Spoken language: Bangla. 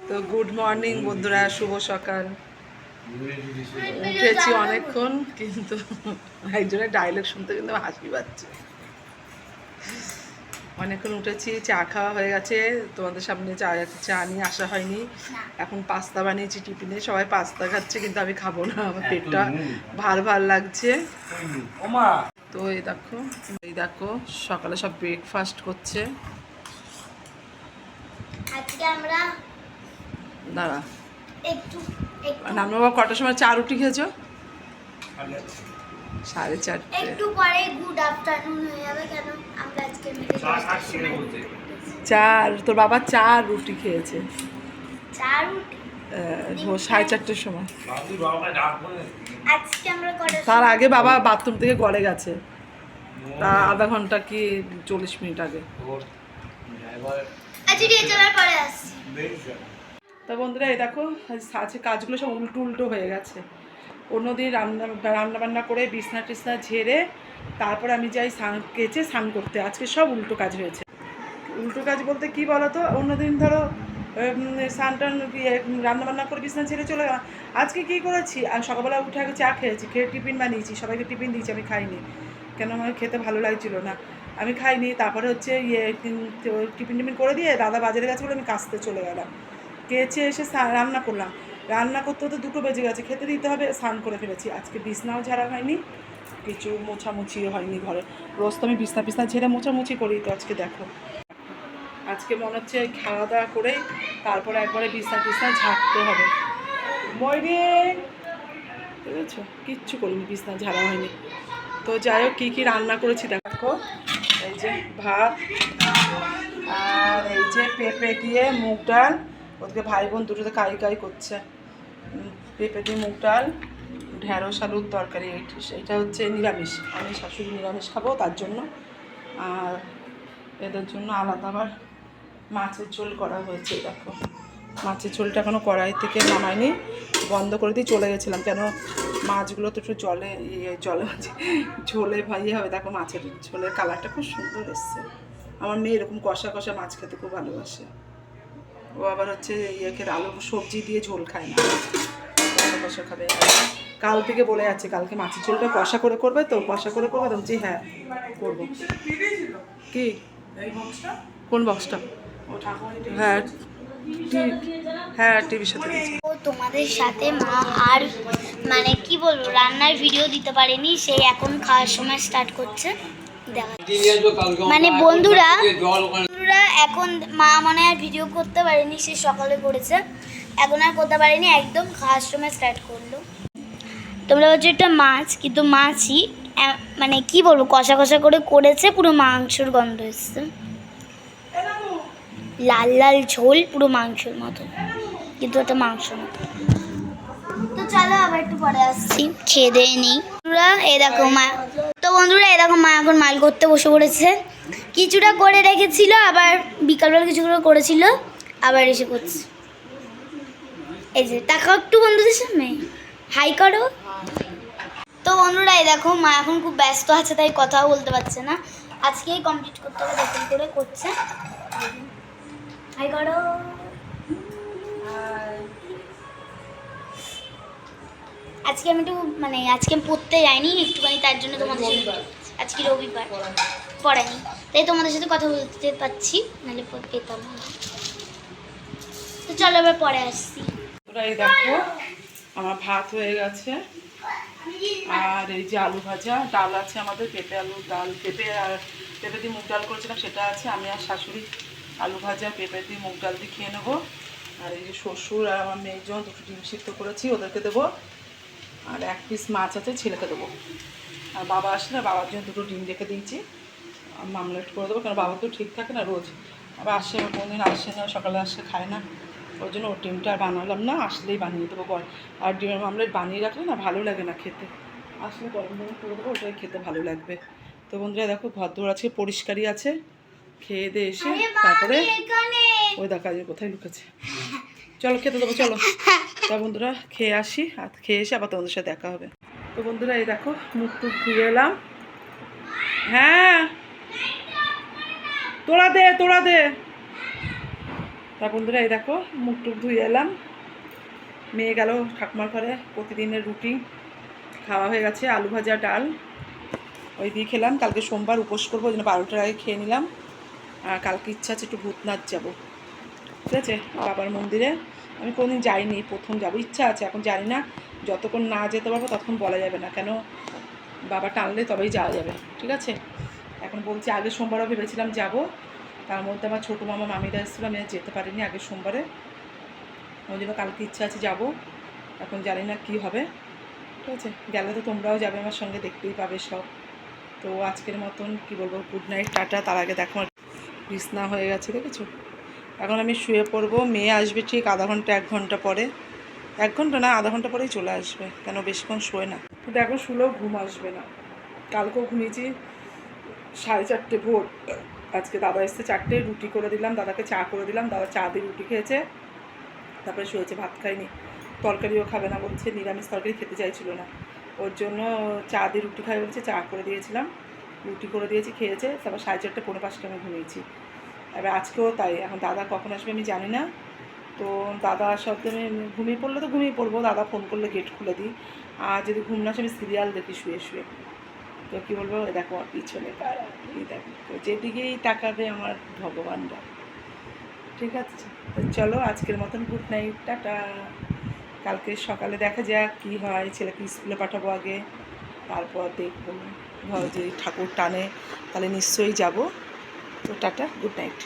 তো গুড মর্নিং বন্ধুরা, শুভ সকাল। উঠেছি অনেকক্ষণ, কিন্তু একজনের ডায়লগ শুনতে কিন্তু হাসি পাচ্ছে। অনেকক্ষণ উঠেছি, চা খাওয়া হয়ে গেছে। তোমাদের সামনে চা নিয়ে আসা হয়নি। এখন পাস্তা বানিয়েছি টিফিনে, সবাই পাস্তা খাচ্ছে, কিন্তু আমি খাবো না, আমার পেটটা ভার লাগছে। তো এই দেখো সকালে সব ব্রেকফাস্ট করছে। আজকে আমরা দাঁড়া একটু নাম বাবা, কটার সময় চা রুটি খেয়েছো? 4:30। একটু পরে গুড আফটারনুন হয়ে যাবে, কেন আমরা আজকে তোর বাবা চা রুটি খেয়েছে চা রুটি 4:30টার সময়। আজকে আমরা তার আগে বাবা বাথরুম থেকে গড়ে গেছে, তা আধা ঘন্টা কি 40 মিনিট আগে। পরে আসছি। তা বন্ধুরা, এই দেখো আছে কাজগুলো সব উল্টো হয়ে গেছে। অন্যদিন রান্না করে বিছনা টিছনা ঝেড়ে তারপর আমি যাই স্নান করতে। আজকে সব উল্টো কাজ হয়েছে। উল্টো কাজ বলতে কি বলো তো, অন্যদিন ধরো স্নান টান রান্নাবান্না করে বিছনা ছেড়ে চলে গেলাম। আজকে কী করেছি, আমি সকালবেলা উঠে আগে চা খেয়েছি, খেয়ে টিফিন বানিয়েছি, সবাইকে টিফিন দিয়েছি। আমি খাইনি, কেন আমার খেতে ভালো লাগছিল না, আমি খাইনি। তারপরে হচ্ছে টিফিন করে দিয়ে দাদা বাজারে গেছে বলে আমি কাচতে চলে গেলাম। কেচে এসে রান্না করলাম। রান্না করতে হতে 2টো বেজে গেছে, খেতে দিতে হবে, স্নান করে ফেলেছি। আজকে বিছনাও ঝাড়া হয়নি, কিছু মোছামুছিও হয়নি ঘরে। রোজ তো আমি বিছনা ঝেড়ে মোছামুছি করি, তো আজকে দেখো আজকে মনে হচ্ছে খাওয়া দাওয়া করে তারপরে একবারে বিছনা ঝাড়তে হবে। বুঝেছো, কিচ্ছু করিনি, বিছনা ঝাড়া হয়নি। তো যাই হোক, কী রান্না করেছি দেখো। এই যে ভাত, আর এই যে পেঁপে দিয়ে মুগ ডাল। ওদিকে ভাই বোন দুটোতে কাই করছে। পেঁপে দিয়ে মুগ ডাল, ঢেঁড়স আলুর তরকারি। এইটা হচ্ছে নিরামিষ, আমি শাশুড়ি নিরামিষ খাবো তার জন্য। আর এদের জন্য আলাদা আবার মাছের ঝোল করা হয়েছে। দেখো মাছের ঝোলটা এখনও কড়াই থেকে নামাইনি, বন্ধ করে দিয়ে চলে গেছিলাম, কেন মাছগুলো তো একটু জলে ঝোলে ভাইয়ে হবে। দেখো মাছের ঝোলের কালারটা খুব সুন্দর এসছে। আমার মেয়ে এরকম কষা কষা মাছ খেতে খুব ভালোবাসে। ও আবার হচ্ছে খেতে আলু সবজি দিয়ে ঝোল খায় না, কষা কষা খাবে। কাল থেকে বলে যাচ্ছে কালকে মাছের ঝোলটা কষা করে করবে, তো কষা করে করবে। বলছি হ্যাঁ করবো। কি কোন বক্সটা? হ্যাঁ টিভির সাথে দিয়েছি। তোমাদের সাথে মা আর মানে কি বলবো, রান্নার ভিডিও দিতে পারেনি, সেই এখন খাওয়ার সময় স্টার্ট করছে। মানে বন্ধুরা এখন মা মনে আর ভিডিও করতে পারেনি, সে সকালে করেছে, এখন আর করতে পারেনি, একদম খাওয়ার সময় স্টার্ট করলো। তোমরা বলছো এটা মাছ, কিন্তু মাছই মানে কি বলবো, কষা কষা করে করেছে, পুরো মাংসর গন্ধ এসছে, লাল লাল ঝোল পুরো মাংসের মতো, কিন্তু ওটা মাংস না। তো চলো আবার একটু পরে আসছি, খেয়ে দিয়ে নিই। বন্ধুরা এরকম মা এখন মাল করতে বসে পড়েছে। কিছুটা করে রেখেছিল, আবার বিকালবেলা কিছুগুলো করেছিল, আবার এসে করছে। এই যে টাকা একটু বন্ধুদের সামনে হাই করো। তো বন্ধুরা এই দেখো মা এখন খুব ব্যস্ত আছে, তাই কথাও বলতে পারছে না। আজকেই কমপ্লিট করতে হবে, দেখুন করে করছে। হাই করো। আজকে আমি একটু আজকে আমি পড়তে যাইনি একটুখানি, তার জন্য তোমাদের সাথে আজকে রবিবার পড়াইনি, তাই তোমাদের সাথে কথা বলতে পারছি, নাহলে পেতাম না। তো চলো এবার পরে আসছি। এই দেখো আমার ভাত হয়ে গেছে, আর এই যে আলু ভাজা, ডাল আছে আমাদের, পেঁপে আলুর ডাল, পেঁপে দিয়ে মুগ ডাল করেছিলাম সেটা আছে। আমি আর শাশুড়ি আলু ভাজা পেঁপে দিয়ে মুগ ডাল দিয়ে খেয়ে নেবো। আর এই যে শ্বশুর আর আমার মেয়ের জন্য 2টো ডিম সিদ্ধ করেছি, ওদেরকে দেবো। আর 1 পিস মাছ আছে, ছেলেকে দেবো। আর বাবা আসলে বাবার জন্য 2টো ডিম রেখে দিয়েছি, মামলেট করে দেবো, কারণ বাবা তো ঠিক থাকে না রোজ, আবার আসে কোনদিন আসে না, সকালে আসে খায় না, ওই জন্য ওর ডিমটা আর বানালাম না, আসলেই বানিয়ে দেবো। আর ডিমের মামলেট বানিয়ে রাখলে না ভালো লাগে না খেতে, আসলে গরম গরম করে দেবো, ওটাই খেতে ভালো লাগবে। তো বন্ধুরা দেখো ঘরদোর আজকে পরিষ্কারই আছে। খেয়ে দিয়ে এসে তারপরে ওই দেখা যায় কোথায় লুকেছে, চলো খেতে দেবো চলো। তা বন্ধুরা খেয়ে আসি, আর খেয়ে এসে আবার তোমাদের সাথে দেখা হবে। তো বন্ধুরা এই দেখো মুখ টুক ধুয়ে এলাম। হ্যাঁ তোরা দে তা বন্ধুরা এই দেখো মুখ টুক ধুয়ে এলাম, মেয়ে গেল ঠাকুমার ঘরে, প্রতিদিনের রুটি খাওয়া হয়ে গেছে, আলু ভাজা ডাল ওই দিয়ে খেলাম। কালকে সোমবার উপোস করবো, ওই জন্য 12টার আগে খেয়ে নিলাম। আর কালকে ইচ্ছা আছে একটু ভূতনাথ যাবো, ঠিক আছে, বাবার মন্দিরে। আমি কোনোদিন যাইনি, প্রথম যাবো, ইচ্ছা আছে, এখন জানি না, যতক্ষণ না যেতে পারবো ততক্ষণ বলা যাবে না, কেন বাবা টানলে তবেই যাওয়া যাবে, ঠিক আছে। এখন বলছি আগের সোমবারও ভেবেছিলাম যাব, তার মধ্যে আমার ছোটো মামা মামিরা এসেছিলো, আমি আর যেতে পারিনি আগের সোমবারে, ওই জন্য কালকে ইচ্ছা আছে যাব। এখন জানি না কি হবে, ঠিক আছে। গেলে তো তোমরাও যাবে আমার সঙ্গে, দেখতেই পাবে সব। তো আজকের মতন কি বলবো, গুড নাইট, টাটা। তার আগে দেখো বিছনা হয়ে গেছে, দেখেছো। এখন আমি শুয়ে পড়বো, মেয়ে আসবে ঠিক আধা ঘন্টা 1 ঘন্টা পরে, 1 ঘন্টা না আধা ঘন্টা পরেই চলে আসবে, কেন বেশিক্ষণ শোয় না। কিন্তু এখন শুলেও ঘুম আসবে না, কালকেও ঘুমিয়েছি 4:30 ভোর। আজকে দাদা এসছে 4টে, রুটি করে দিলাম দাদাকে, চা করে দিলাম, দাদা চা দিয়ে রুটি খেয়েছে, তারপরে শুয়েছে, ভাত খাইনি। তরকারিও খাবে না বলছে, নিরামিষ তরকারি খেতে চাইছিল না, ওর জন্য চা দিয়ে রুটি খাই বলছে, চা করে দিয়েছিলাম, রুটি করে দিয়েছি, খেয়েছে। তারপর 4:30 পৌনে 5টা আমি ঘুমিয়েছি। এবার আজকেও তাই, এখন দাদা কখন আসবে আমি জানি না। তো দাদা আসার আমি ঘুমিয়ে পড়লে তো ঘুমিয়ে পড়বো, দাদা ফোন করলে গেট খুলে দিই, আর যদি ঘুম না আসে আমি সিরিয়াল দেখি শুয়ে শুয়ে। তো কী বলবো, দেখো আমার পিছনে কারা, এই দেখো, যেদিকেই তাকাবে আমার ভগবানরা, ঠিক আছে। তো চলো আজকের মতন গুড নাইট, টাটা। কালকে সকালে দেখা যাক কী হয়, ছেলেকে স্কুলে পাঠাবো আগে, তারপর দেখবো, ধরো যদি ঠাকুর টানে তাহলে নিশ্চয়ই যাব। তো টাটা, গুড নাইট।